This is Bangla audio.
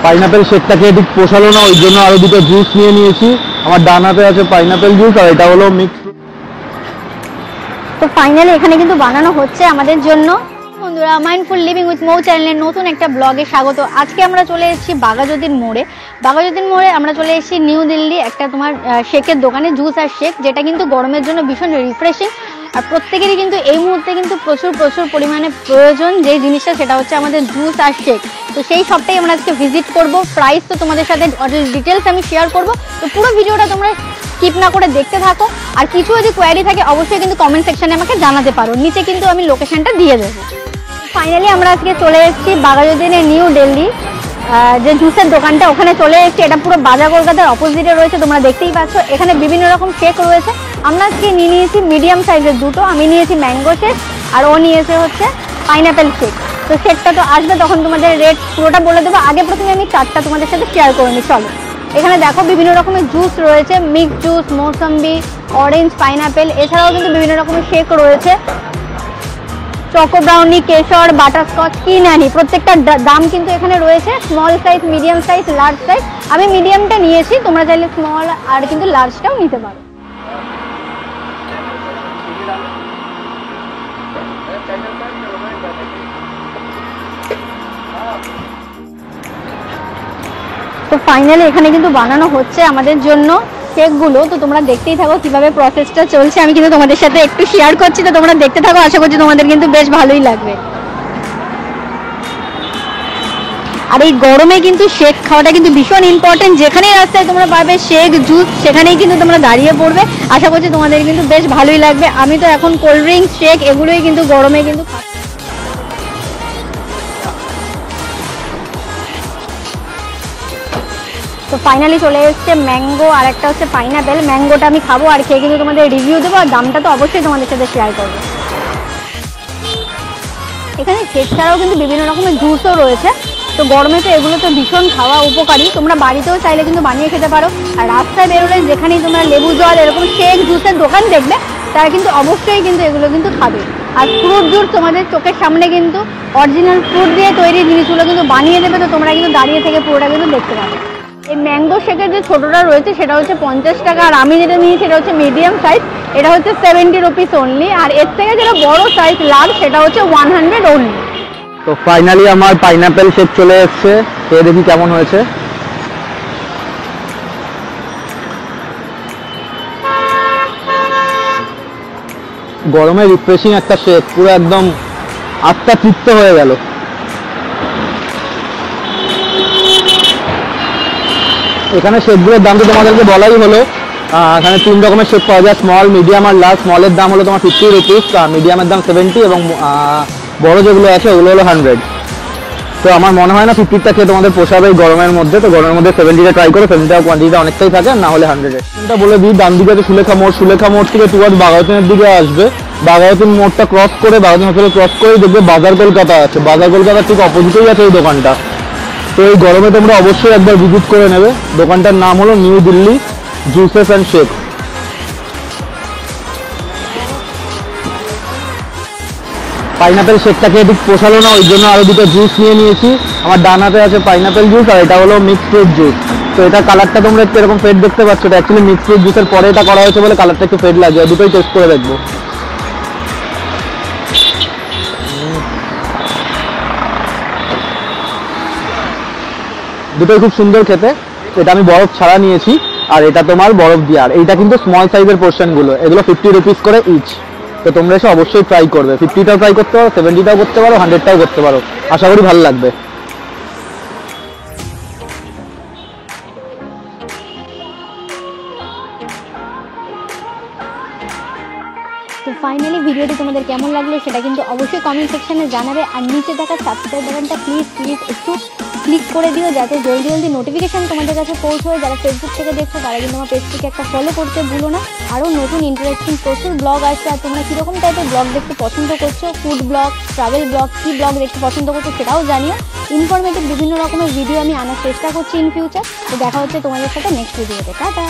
পাইনাপেল শেকটাকে ঠিক পোষালো না, ওই জন্য আরো দুটো জুস নিয়ে নিয়েছি। আমার ডান হাতে আছে পাইনাপেল জুস আর এটা হলো মিক্স। তো ফাইনালি এখানে কিন্তু বানানো হচ্ছে আমাদের জন্য। বন্ধুরা, মাইন্ডফুল লিভিং উইথ মৌ চ্যানেলের নতুন একটা ব্লগে স্বাগত। আজকে আমরা চলে এসেছি বাঘাযতীন মোড়ে। বাঘাযতীন মোড়ে আমরা চলে এসেছি নিউ দিল্লি একটা তোমার শেকের দোকানে, জুস আর শেক, যেটা কিন্তু গরমের জন্য ভীষণ রিফ্রেশিং। আর প্রত্যেকেরই কিন্তু এই মুহূর্তে কিন্তু প্রচুর পরিমাণে প্রয়োজন যে জিনিসটা, সেটা হচ্ছে আমাদের জুস আর শেক। তো সেই সবটাই আমরা আজকে ভিজিট করব। প্রাইস তো তোমাদের সাথে ডিটেলস আমি শেয়ার করব। তো পুরো ভিডিওটা তোমরা স্কিপ না করে দেখতে থাকো। আর কিছু যদি কোয়ারি থাকে অবশ্যই কিন্তু কমেন্ট সেকশনে আমাকে জানাতে পারো, নিচে কিন্তু আমি লোকেশনটা দিয়ে দেবো। ফাইনালি আমরা আজকে চলে এসেছি বাঘাযতীনের নিউ দিল্লি যে জুসের দোকানটা, ওখানে চলে এসেছি। এটা পুরো বাজার কলকাতার অপোজিটে রয়েছে, তোমরা দেখতেই পাচ্ছ। এখানে বিভিন্ন রকম শেক রয়েছে। আমরা আজকে নিয়ে নিয়েছি মিডিয়াম সাইজের দুটো, আমি নিয়েছি ম্যাঙ্গো শেক আর ও নিয়েছে হচ্ছে পাইনাপেল শেক। তো শেকটা তো আসবে তখন তোমাদের রেট পুরোটা বলে দেবো। আগে প্রথমে আমি চারটা তোমাদের সাথে শেয়ার করে নিই, চলো। এখানে দেখো বিভিন্ন রকমের জুস রয়েছে, মিক্স জুস, মৌসম্বি, অরেঞ্জ, পাইনাপেল। এছাড়াও কিন্তু বিভিন্ন রকমের শেক রয়েছে, চকো ব্রাউনি, কেশর, বাটারস্কচ, কি নানি, প্রত্যেকটার দাম কিন্তু এখানে রয়েছে। Small size, medium size, large size. আমি মিডিয়ামটা নিয়েছি, তোমরা চাইলে স্মল আর কিন্তু লার্জটাও নিতে পারো। তো ফাইনালি এখানে কিন্তু বানানো হচ্ছে আমাদের জন্য কেকগুলো। তো তোমরা দেখতেই থাকো কিভাবে প্রসেসটা চলছে। আমি কিন্তু তোমাদের সাথে একটু শেয়ার করছি, তো তোমরা দেখতে থাকো। আশা করছি তোমাদের কিন্তু বেশ ভালোই লাগবে। আর এই গরমে কিন্তু শেক খাওয়াটা কিন্তু ভীষণ ইম্পর্টেন্ট। যেখানেই রাস্তায় তোমরা পাবে শেক, জুস, সেখানেই কিন্তু তোমরা দাঁড়িয়ে পড়বে। আশা করছি তোমাদের কিন্তু বেশ ভালোই লাগবে। আমি তো এখন কোল্ড ড্রিঙ্কস, শেক এগুলোই কিন্তু গরমে কিন্তু তো ফাইনালি চলে এসছে ম্যাঙ্গো আর একটা হচ্ছে পাইনাপেল। ম্যাঙ্গোটা আমি খাবো আর খেয়ে কিন্তু তোমাদের রিভিউ দেবো, আর দামটা তো অবশ্যই তোমাদের সাথে শেয়ার করবো। এখানে শেক ছাড়াও কিন্তু বিভিন্ন রকমের জুসও রয়েছে। তো গরমে তো এগুলো তো ভীষণ খাওয়া উপকারী, তোমরা বাড়িতেও চাইলে কিন্তু বানিয়ে খেতে পারো। আর রাস্তায় বেরোলে যেখানেই তোমরা লেবু জল এরকম শেক জুসের দোকান দেখবে, তারা কিন্তু অবশ্যই কিন্তু এগুলো কিন্তু খাবে। আর ফ্রুট জুস তোমাদের চোখের সামনে কিন্তু অরিজিনাল ফ্রুট দিয়ে তৈরি জিনিসগুলো কিন্তু বানিয়ে দেবে। তো তোমরা কিন্তু দাঁড়িয়ে থেকে পুরোটা কিন্তু দেখতে পাবে। এই ম্যাঙ্গো শেকের যে ছোটোটা রয়েছে সেটা হচ্ছে 50 টাকা, আর আমি যেটা নিয়েছি সেটা হচ্ছে মিডিয়াম সাইজ, এটা হচ্ছে 70 রুপিস অনলি। আর এর থেকে যেটা বড় সাইজ লার্জ সেটা হচ্ছে 100 অনলি। তো ফাইনালি আমার পাইনাপেল শেক চলে এসছে, খেয়ে দেখি কেমন হয়েছে। গরমে রিফ্রেশিং একটা শেক, পুরো একদম আত্মা তৃপ্ত হয়ে গেল। এখানে শেকগুলোর দাম তো তোমাদেরকে বলাই হলো। এখানে 3 রকমের শেক পাওয়া যায়, স্মল, মিডিয়াম আর লার্জ। স্মলের দাম হলো তোমার 50 রুপিস, মিডিয়ামের দাম 70 এবং বড় যেগুলো আছে ওগুলো হলো 100। তো আমার মনে হয় না 50টা খেয়ে তোমাদের পোষাবে এই গরমের মধ্যে। তো গরমের মধ্যে 70টা ট্রাই করো, 70টা কোয়ান্টিটিটা অনেকটাই থাকে, না হলে 100-এর। এটা বলে দিই, ডান দিকে আছে সুলেখা মোড়। সুলেখা মোড় থেকে টুয়ার্ড বাঘাযতীনের দিকে আসবে। বাঘাযতীন মোড়টা ক্রস করে, বাঘাযতীন হোটেল ক্রস করে দেখবে বাজার কলকাতা আছে। বাজার কলকাতার ঠিক অপোজিটেই আছে এই দোকানটা। তো এই গরমে তোমরা অবশ্যই একবার ভিজিট করে নেবে। দোকানটার নাম হলো New Delhi juices and shake. Pineapple শেকটাকে ঠিক পোষালো না, ওই জন্য আরো দুটো জুস নিয়ে নিয়েছি। আমার ডান হাতে আছে পাইনাপেল জুস আর এটা হলো মিক্সড ফ্রুট জুস। তো এটা কালারটা তোমরা একটু এরকম ফেড দেখতে পাচ্ছ, এটা অ্যাকচুয়ালি মিক্সড ফ্রুট জুসের পরে এটা করা হয়েছে বলে কালারটা একটু ফেড লাগে। দুটোই টেস্ট করে দেখবো। দুটোই খুব সুন্দর খেতে। এটা আমি বরফ ছাড়া নিয়েছি আর এটা তোমার বরফ দিয়ে। আর এইটা কিন্তু স্মল সাইজের পোর্শন গুলো, এগুলো 50 রুপিস করে ইচ। তো তোমরা এসে অবশ্যই ট্রাই করবে। 50টাও ট্রাই করতে পারো, 70টাও করতে পারো, 100টাও করতে পারো। আশা করি ভালো লাগবে। তো ফাইনালি ভিডিওটি তোমাদের কেমন লাগলো সেটা কিন্তু অবশ্যই কমেন্ট সেকশনে জানাবে। আর নিচে থাকা সাবস্ক্রাইব বাটনটা প্লিজ একটু ক্লিক করে দিও, যাতে জলদি নোটিফিকেশন তোমাদের কাছে পৌঁছয়। যারা ফেসবুক থেকে দেখছো তারা কিন্তু আমার পেজটিকে একটা ফলো করতে ভুলো না। আরও নতুন ইন্টারেস্টিং প্রচুর ব্লগ আসছে। আর তোমরা কীরকম টাইপের ব্লগ দেখতে পছন্দ করছো, ফুড ব্লগ, ট্রাভেল ব্লগ, কী ব্লগ দেখতে পছন্দ করছো সেটাও জানিও। ইনফরমেটিভ বিভিন্ন রকমের ভিডিও আমি আনার চেষ্টা করছি ইন ফিউচার। তো দেখা হচ্ছে তোমাদের সাথে নেক্সট ভিডিওতে। টাটা।